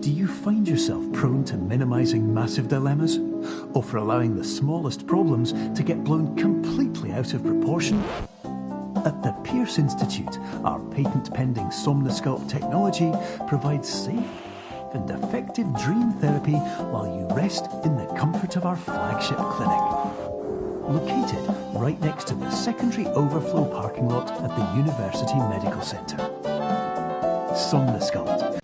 Do you find yourself prone to minimizing massive dilemmas? Or for allowing the smallest problems to get blown completely out of proportion? At the Pierce Institute, our patent-pending Somnosculpt technology provides safe and effective dream therapy while you rest in the comfort of our flagship clinic. Located right next to the secondary overflow parking lot at the University Medical Centre. Somnosculpt.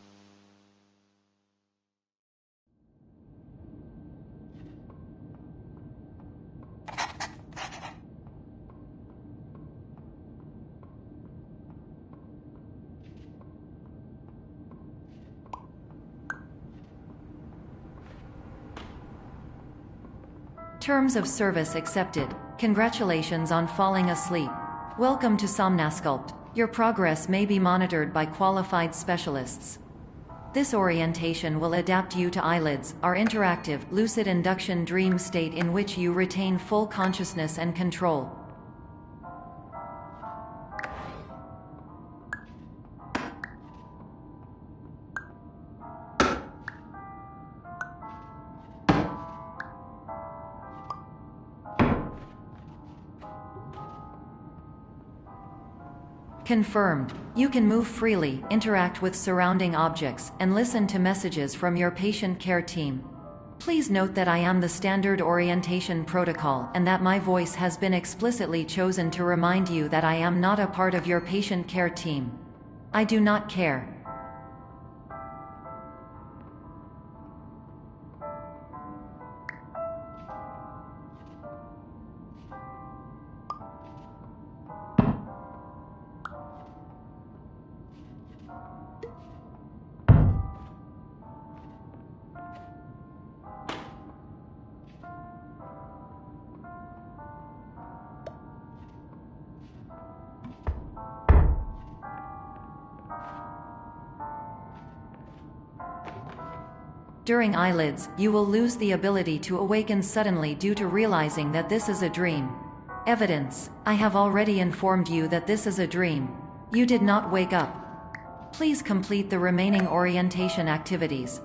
Terms of service accepted. Congratulations on falling asleep. Welcome to Somnosculpt. Your progress may be monitored by qualified specialists. This orientation will adapt you to eyelids, our interactive, lucid induction dream state in which you retain full consciousness and control. Confirmed. You can move freely, interact with surrounding objects, and listen to messages from your patient care team. Please note that I am the standard orientation protocol and that my voice has been explicitly chosen to remind you that I am not a part of your patient care team. I do not care. During eyelids, you will lose the ability to awaken suddenly due to realizing that this is a dream. Evidence: I have already informed you that this is a dream. You did not wake up. Please complete the remaining orientation activities.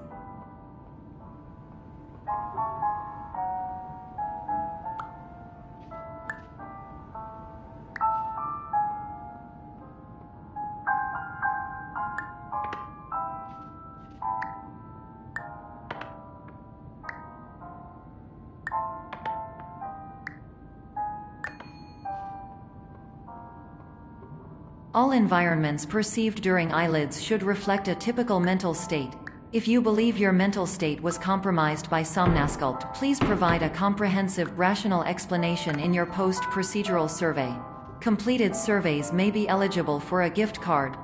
All environments perceived during eyelids should reflect a typical mental state. If you believe your mental state was compromised by Somnosculpt, please provide a comprehensive, rational explanation in your post-procedural survey. Completed surveys may be eligible for a gift card.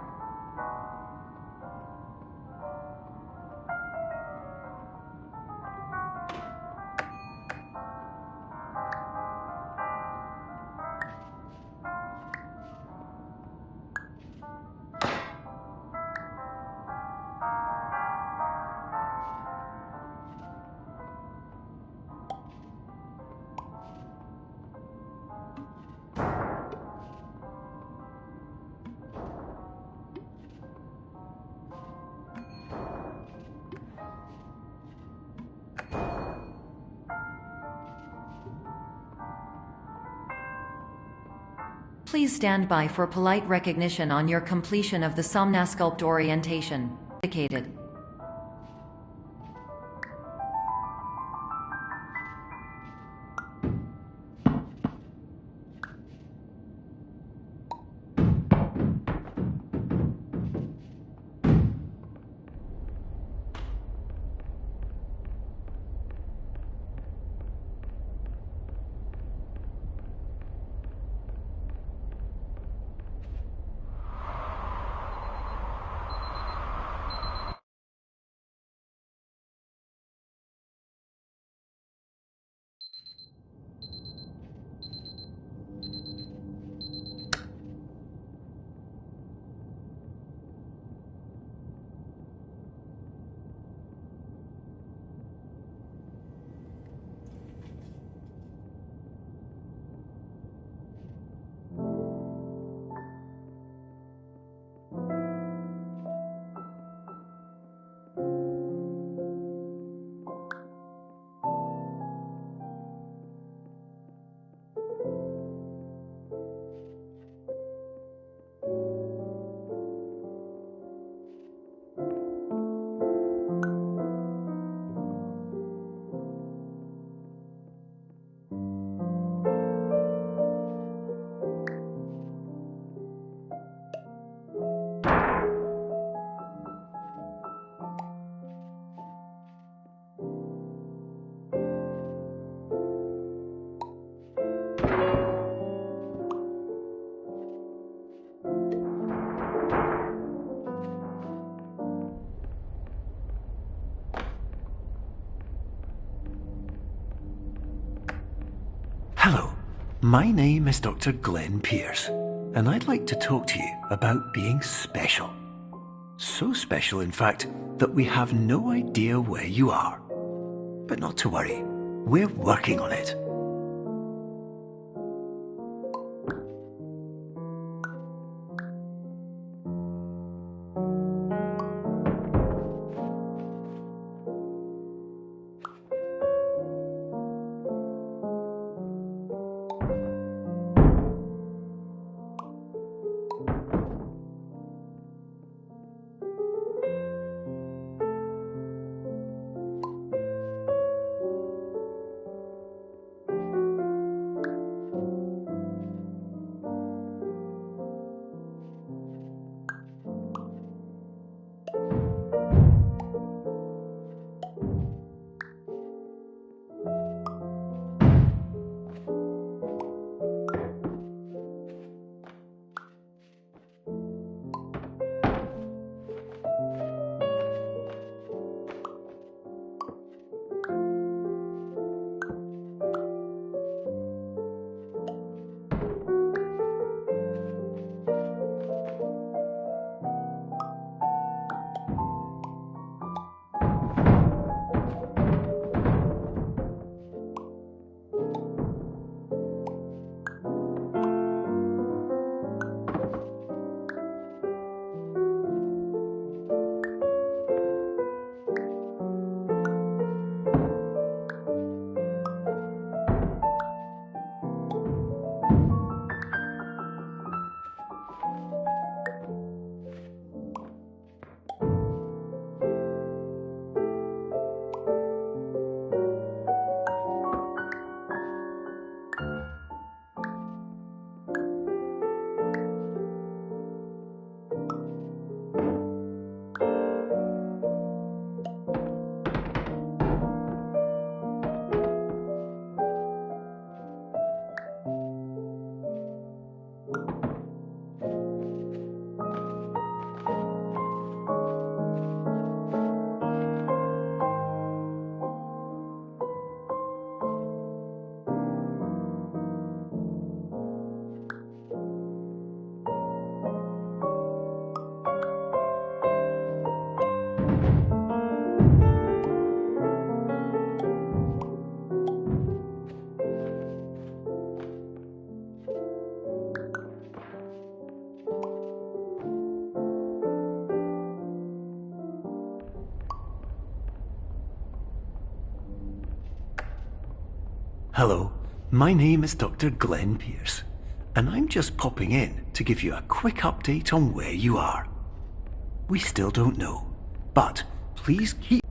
Please stand by for polite recognition on your completion of the Somnosculpt orientation. Indicated. Hello, my name is Dr. Glenn Pierce, and I'd like to talk to you about being special. So special, in fact, that we have no idea where you are. But not to worry, we're working on it. Hello, my name is Dr. Glenn Pierce, and I'm just popping in to give you a quick update on where you are. We still don't know, but please keep...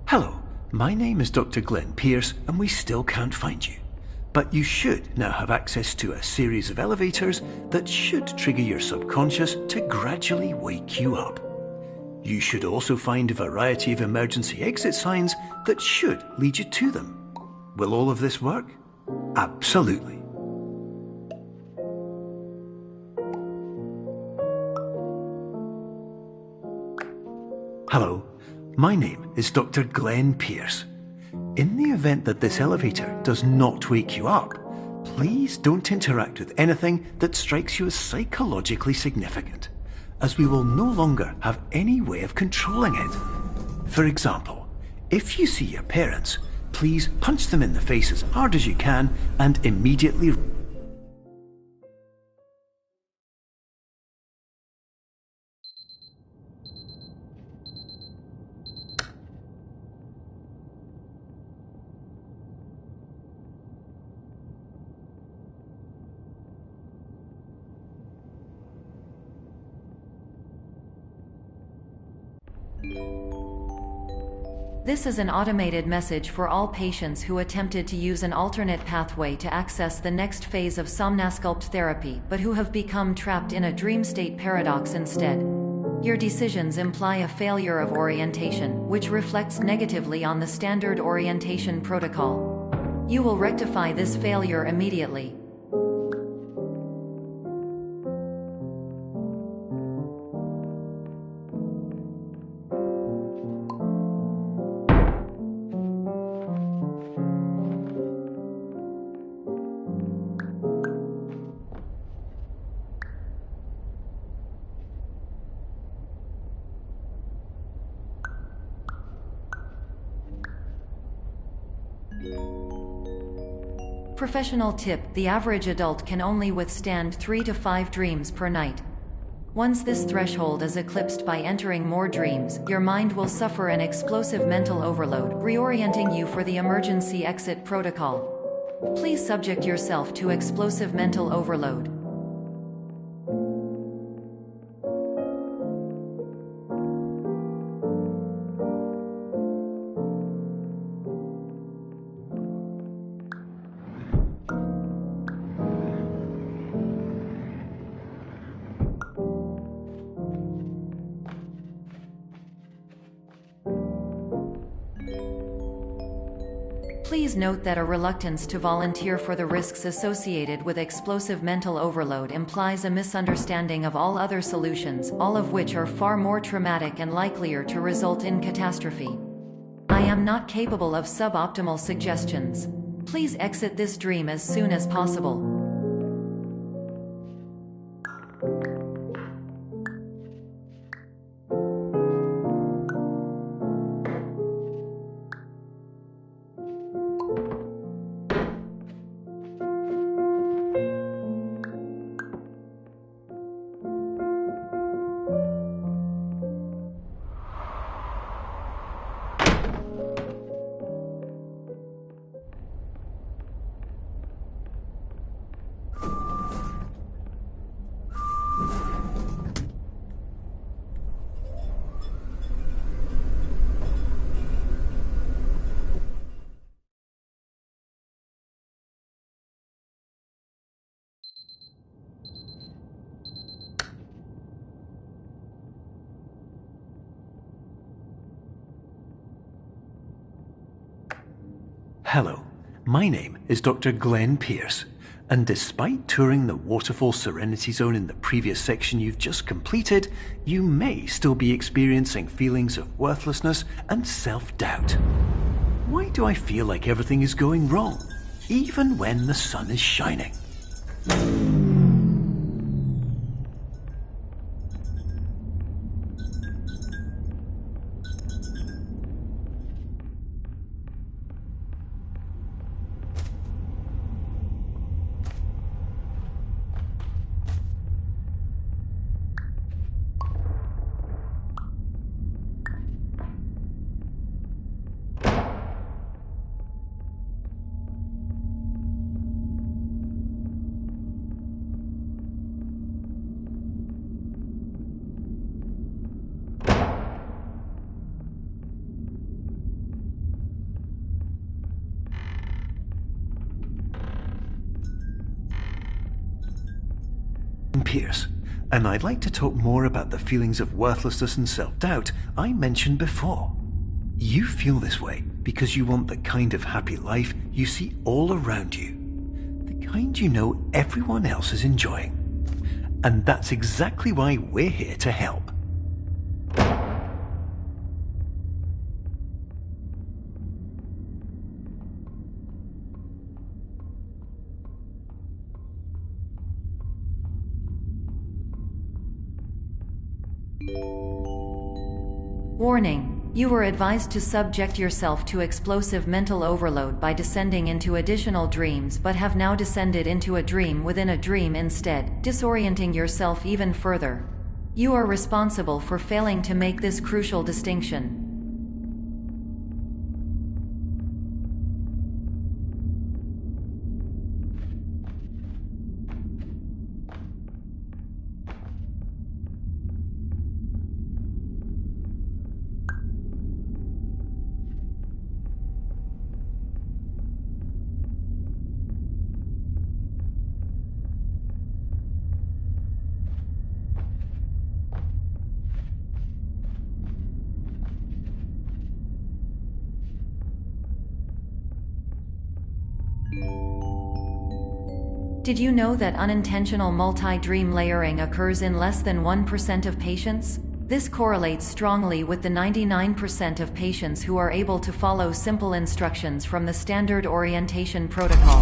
Hello, my name is Dr. Glenn Pierce, and we still can't find you. But you should now have access to a series of elevators that should trigger your subconscious to gradually wake you up. You should also find a variety of emergency exit signs that should lead you to them. Will all of this work? Absolutely. Hello, my name is Dr. Glenn Pierce. In the event that this elevator does not wake you up, please don't interact with anything that strikes you as psychologically significant, as we will no longer have any way of controlling it. For example, if you see your parents, please punch them in the face as hard as you can and immediately... This is an automated message for all patients who attempted to use an alternate pathway to access the next phase of Somnasculpt therapy but who have become trapped in a dream state paradox instead. Your decisions imply a failure of orientation, which reflects negatively on the standard orientation protocol. You will rectify this failure immediately. Professional tip: the average adult can only withstand 3 to 5 dreams per night. Once this threshold is eclipsed by entering more dreams, your mind will suffer an explosive mental overload, reorienting you for the emergency exit protocol. Please subject yourself to explosive mental overload. Please note that a reluctance to volunteer for the risks associated with explosive mental overload implies a misunderstanding of all other solutions, all of which are far more traumatic and likelier to result in catastrophe. I am not capable of suboptimal suggestions. Please exit this dream as soon as possible. Hello, my name is Dr. Glenn Pierce, and despite touring the Waterfall Serenity Zone in the previous section you've just completed, you may still be experiencing feelings of worthlessness and self-doubt. Why do I feel like everything is going wrong, even when the sun is shining? Pierce, and I'd like to talk more about the feelings of worthlessness and self-doubt I mentioned before. You feel this way because you want the kind of happy life you see all around you, the kind you know everyone else is enjoying. And that's exactly why we're here to help. Warning: you were advised to subject yourself to explosive mental overload by descending into additional dreams, but have now descended into a dream within a dream instead, disorienting yourself even further. You are responsible for failing to make this crucial distinction. Did you know that unintentional multi-dream layering occurs in less than 1% of patients? This correlates strongly with the 99% of patients who are able to follow simple instructions from the standard orientation protocol.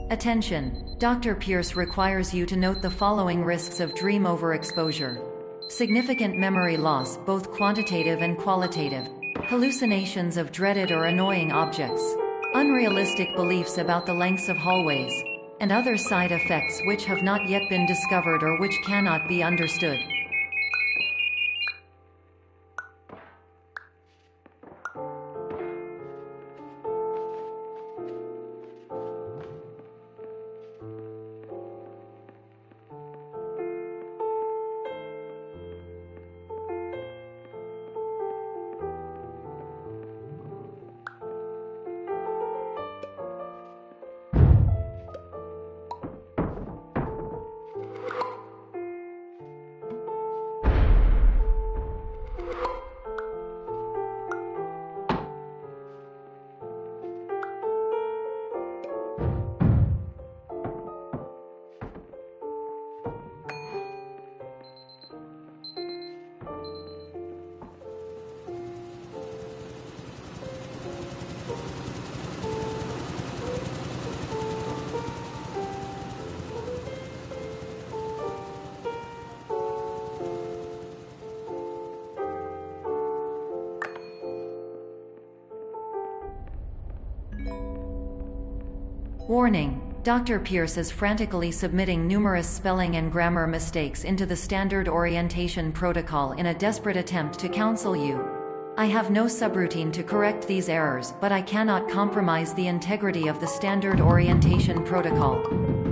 Attention! Dr. Pierce requires you to note the following risks of dream overexposure. Significant memory loss, both quantitative and qualitative. Hallucinations of dreaded or annoying objects. Unrealistic beliefs about the lengths of hallways. And other side effects which have not yet been discovered or which cannot be understood. Warning: Dr. Pierce is frantically submitting numerous spelling and grammar mistakes into the standard orientation protocol in a desperate attempt to counsel you. I have no subroutine to correct these errors, but I cannot compromise the integrity of the standard orientation protocol.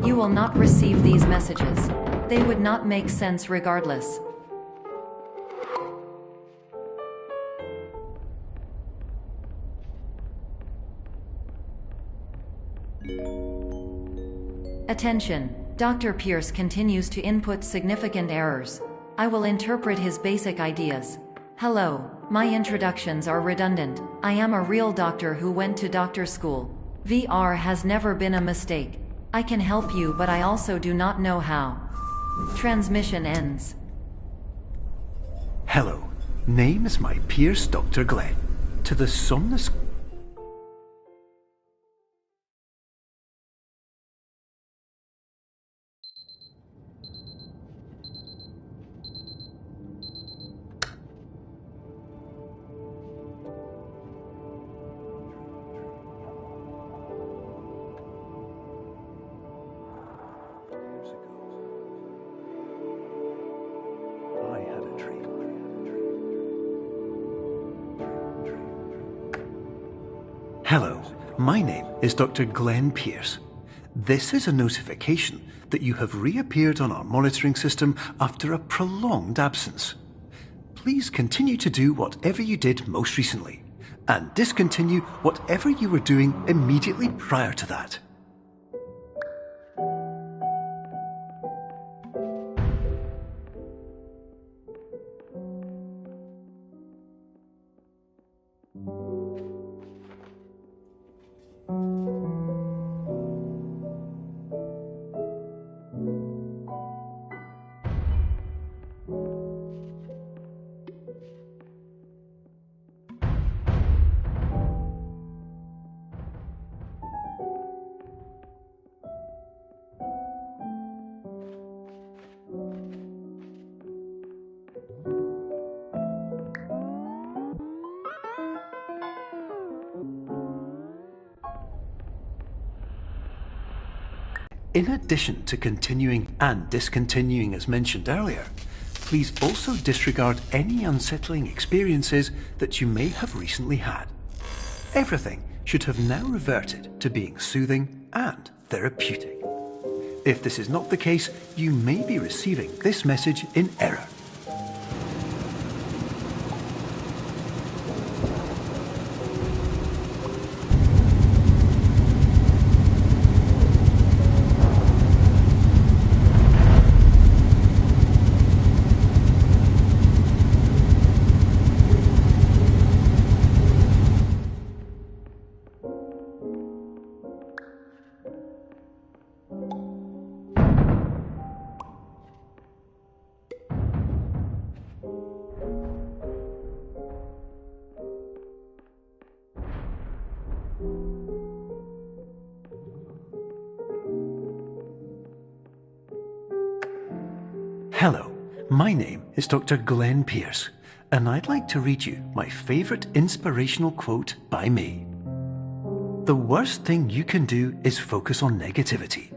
You will not receive these messages. They would not make sense regardless. Attention! Dr. Pierce continues to input significant errors. I will interpret his basic ideas. Hello, my introductions are redundant. I am a real doctor who went to doctor school. VR has never been a mistake. I can help you, but I also do not know how. Transmission ends. Hello, name is my Pierce Dr. Glenn. To the somnus... Hello, my name is Dr. Glenn Pierce. This is a notification that you have reappeared on our monitoring system after a prolonged absence. Please continue to do whatever you did most recently, and discontinue whatever you were doing immediately prior to that. In addition to continuing and discontinuing as mentioned earlier, please also disregard any unsettling experiences that you may have recently had. Everything should have now reverted to being soothing and therapeutic. If this is not the case, you may be receiving this message in error. Hello, my name is Dr. Glenn Pierce, and I'd like to read you my favourite inspirational quote by me. The worst thing you can do is focus on negativity.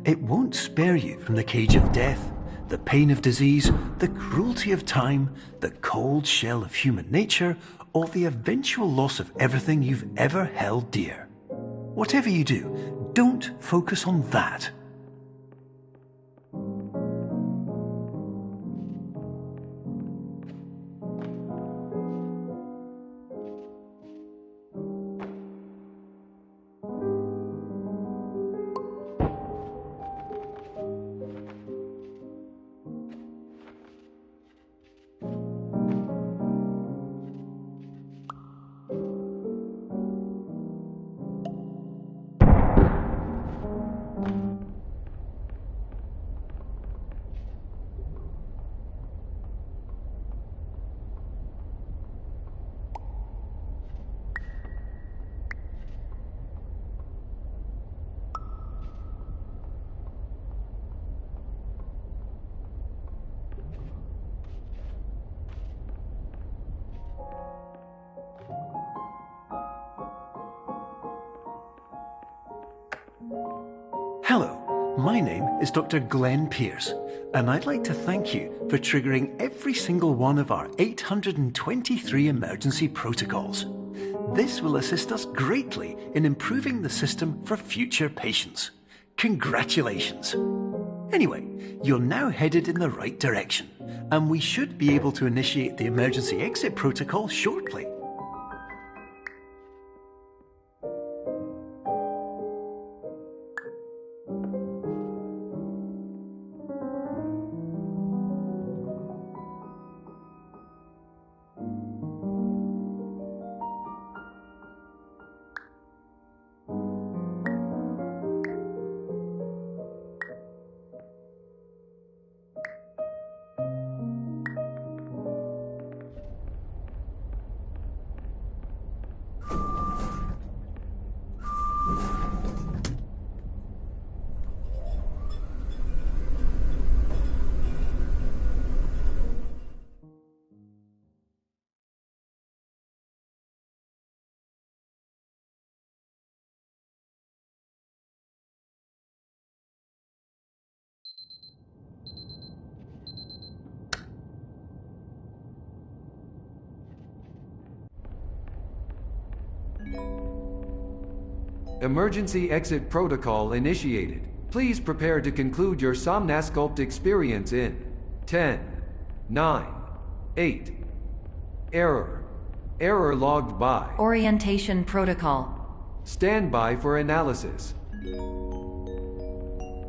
It won't spare you from the cage of death, the pain of disease, the cruelty of time, the cold shell of human nature, or the eventual loss of everything you've ever held dear. Whatever you do, don't focus on that. Hello, my name is Dr. Glenn Pierce, and I'd like to thank you for triggering every single one of our 823 emergency protocols. This will assist us greatly in improving the system for future patients. Congratulations! Anyway, you're now headed in the right direction, and we should be able to initiate the emergency exit protocol shortly. Emergency exit protocol initiated. Please prepare to conclude your Somnasculpt experience in 10, 9, 8. Error. Error logged by. Orientation protocol. Stand by for analysis.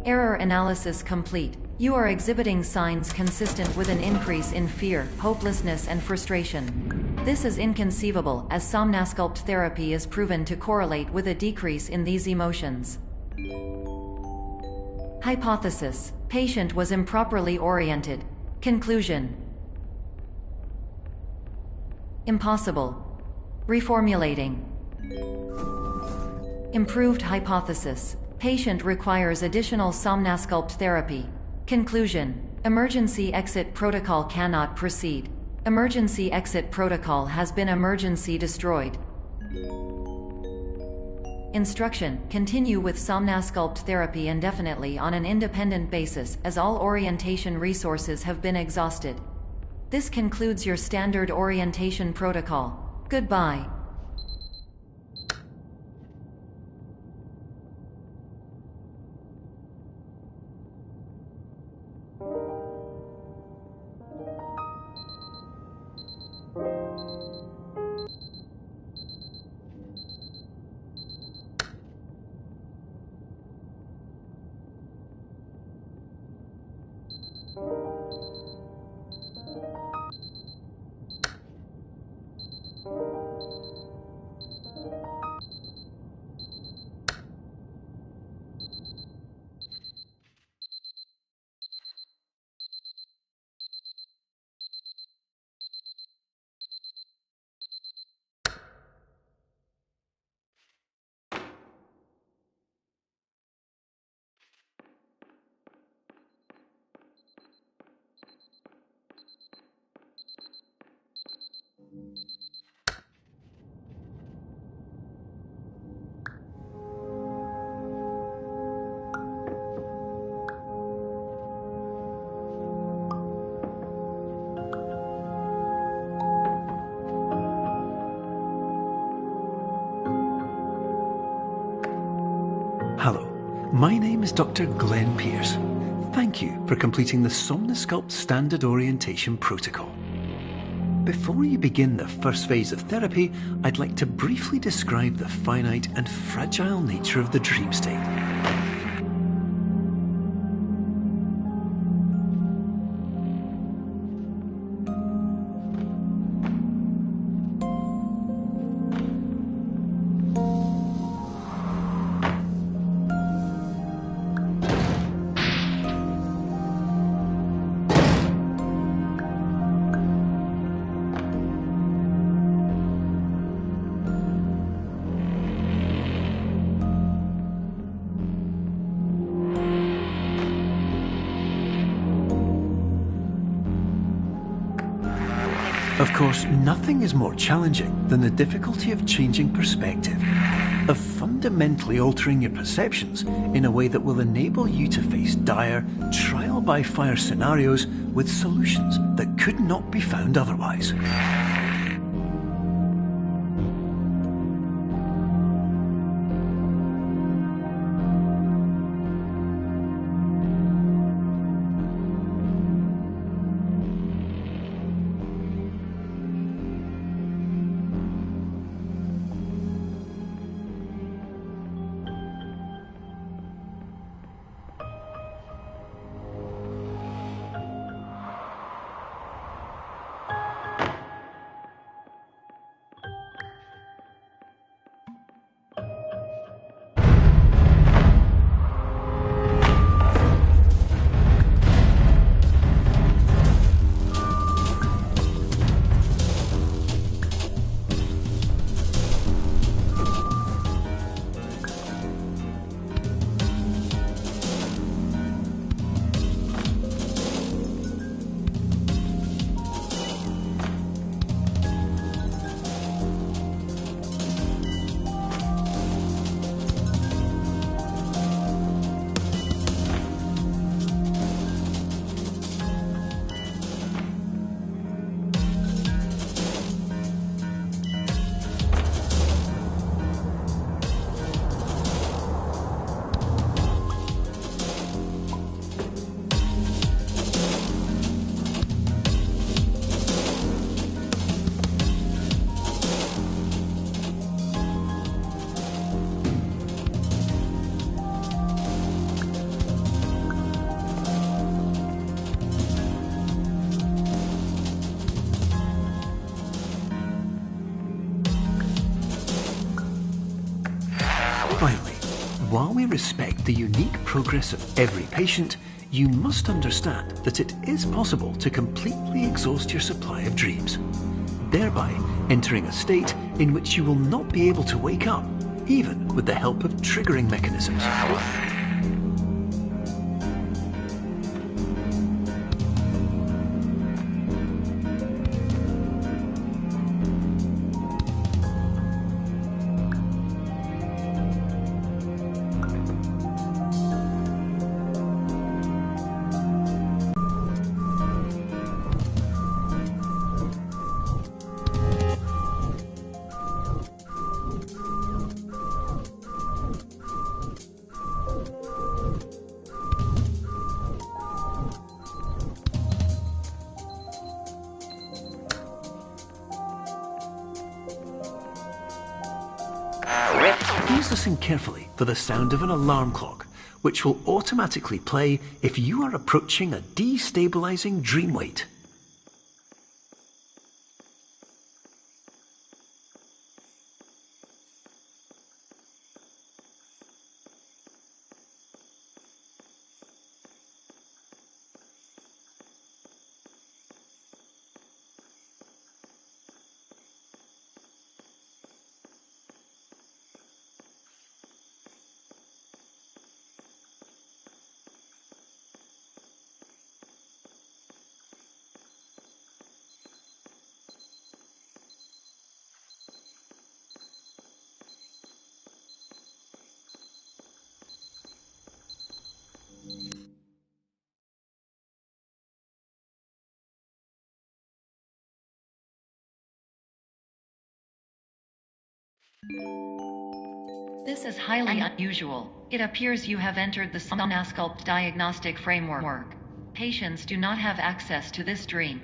Error analysis complete. You are exhibiting signs consistent with an increase in fear, hopelessness, and frustration. This is inconceivable, as Somnasculpt therapy is proven to correlate with a decrease in these emotions. Hypothesis: patient was improperly oriented. Conclusion: impossible. Reformulating. Improved hypothesis: patient requires additional Somnasculpt therapy. Conclusion: emergency exit protocol cannot proceed. Emergency exit protocol has been emergency destroyed. Instruction: continue with Somnasculpt therapy indefinitely on an independent basis, as all orientation resources have been exhausted. This concludes your standard orientation protocol. Goodbye. Hello, my name is Dr. Glenn Pierce. Thank you for completing the Somnasculpt Standard Orientation Protocol. Before you begin the first phase of therapy, I'd like to briefly describe the finite and fragile nature of the dream state. Of course, nothing is more challenging than the difficulty of changing perspective, of fundamentally altering your perceptions in a way that will enable you to face dire, trial-by-fire scenarios with solutions that could not be found otherwise. Finally, while we respect the unique progress of every patient, you must understand that it is possible to completely exhaust your supply of dreams, thereby entering a state in which you will not be able to wake up, even with the help of triggering mechanisms. please listen carefully for the sound of an alarm clock, which will automatically play if you are approaching a destabilizing dream weight. This is highly unusual. It appears you have entered the Somnasculpt diagnostic framework. Patients do not have access to this dream.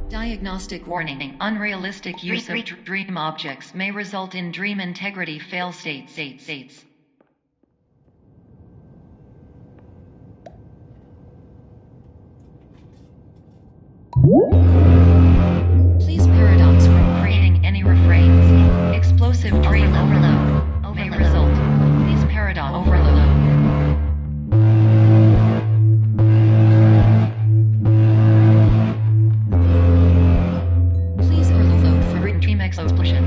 Diagnostic warning. Unrealistic use of dream objects may result in dream integrity fail states. Please paradox from creating any refrains. Explosive dream overload may result. Please paradox overload. Please overload for dream explosion.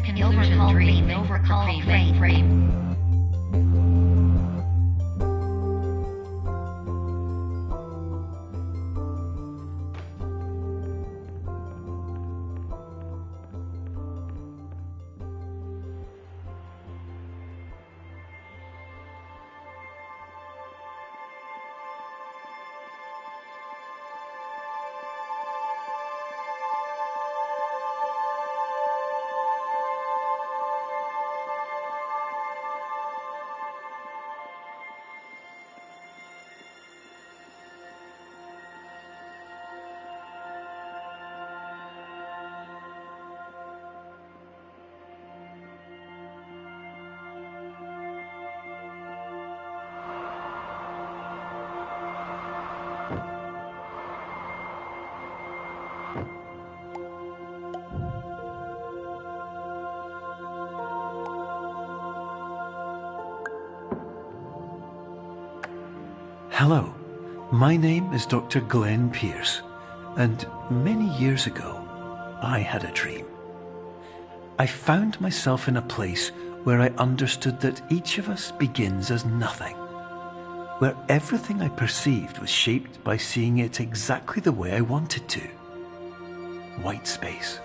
Conclusion dream overcall frame. Hello, my name is Dr. Glenn Pierce, and many years ago, I had a dream. I found myself in a place where I understood that each of us begins as nothing, where everything I perceived was shaped by seeing it exactly the way I wanted to. White space.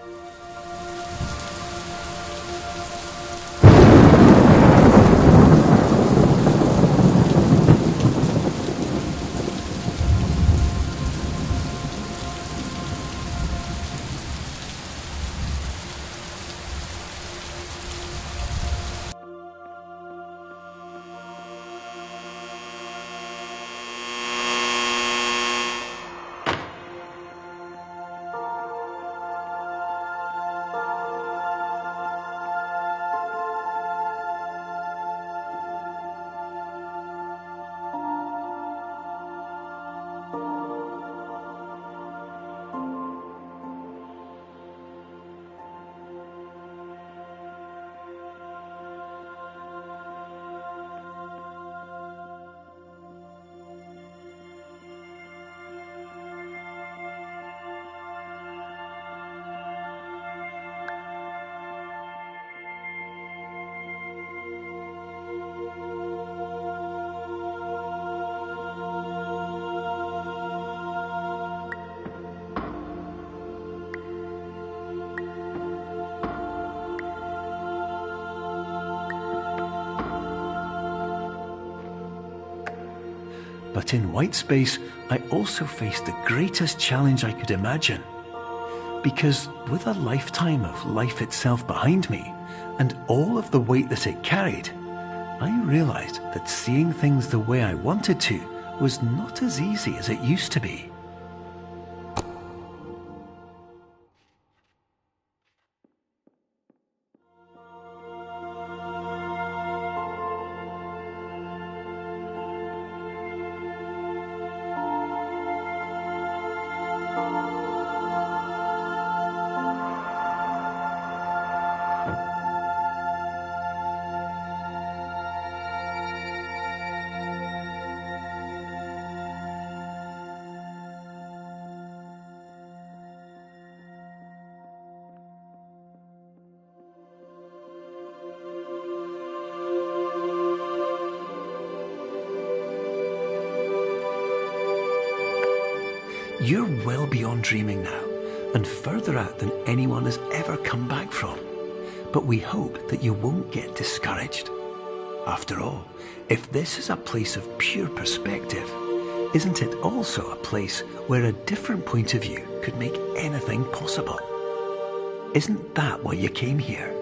But in white space, I also faced the greatest challenge I could imagine. Because with a lifetime of life itself behind me, and all of the weight that it carried, I realized that seeing things the way I wanted to was not as easy as it used to be. You're well beyond dreaming now, and further out than anyone has ever come back from. But we hope that you won't get discouraged. After all, if this is a place of pure perspective, isn't it also a place where a different point of view could make anything possible? Isn't that why you came here?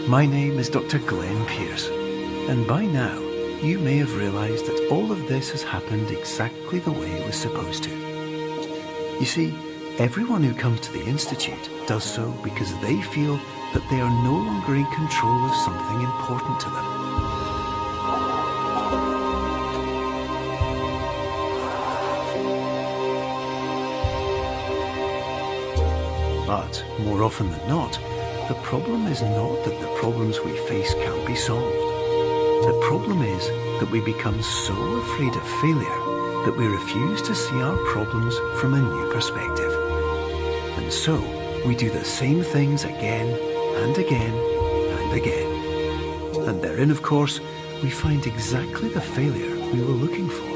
My name is Dr. Glenn Pierce, and by now you may have realised that all of this has happened exactly the way it was supposed to. You see, everyone who comes to the Institute does so because they feel that they are no longer in control of something important to them. But more often than not, the problem is not that the problems we face can't be solved. The problem is that we become so afraid of failure that we refuse to see our problems from a new perspective. And so we do the same things again and again and again. And therein, of course, we find exactly the failure we were looking for.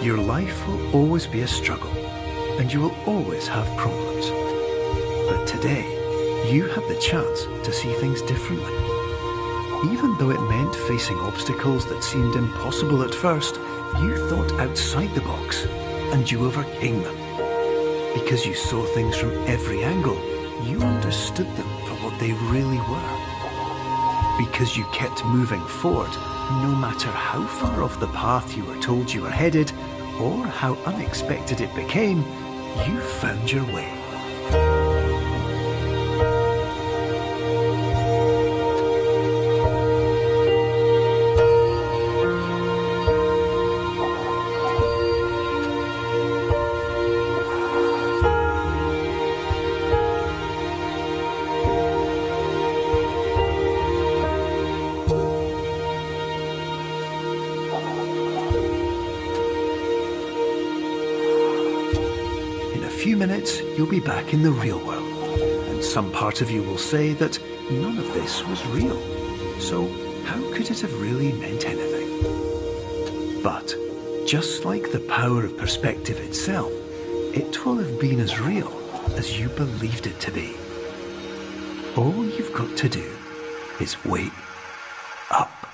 Your life will always be a struggle, and you will always have problems. But today, you have the chance to see things differently. Even though it meant facing obstacles that seemed impossible at first, you thought outside the box, and you overcame them. Because you saw things from every angle, you understood them for what they really were. Because you kept moving forward, no matter how far off the path you were told you were headed, or how unexpected it became, you found your way. In a few minutes, you'll be back in the real world, and some part of you will say that none of this was real. So how could it have really meant anything? But just like the power of perspective itself, it will have been as real as you believed it to be. All you've got to do is wait up.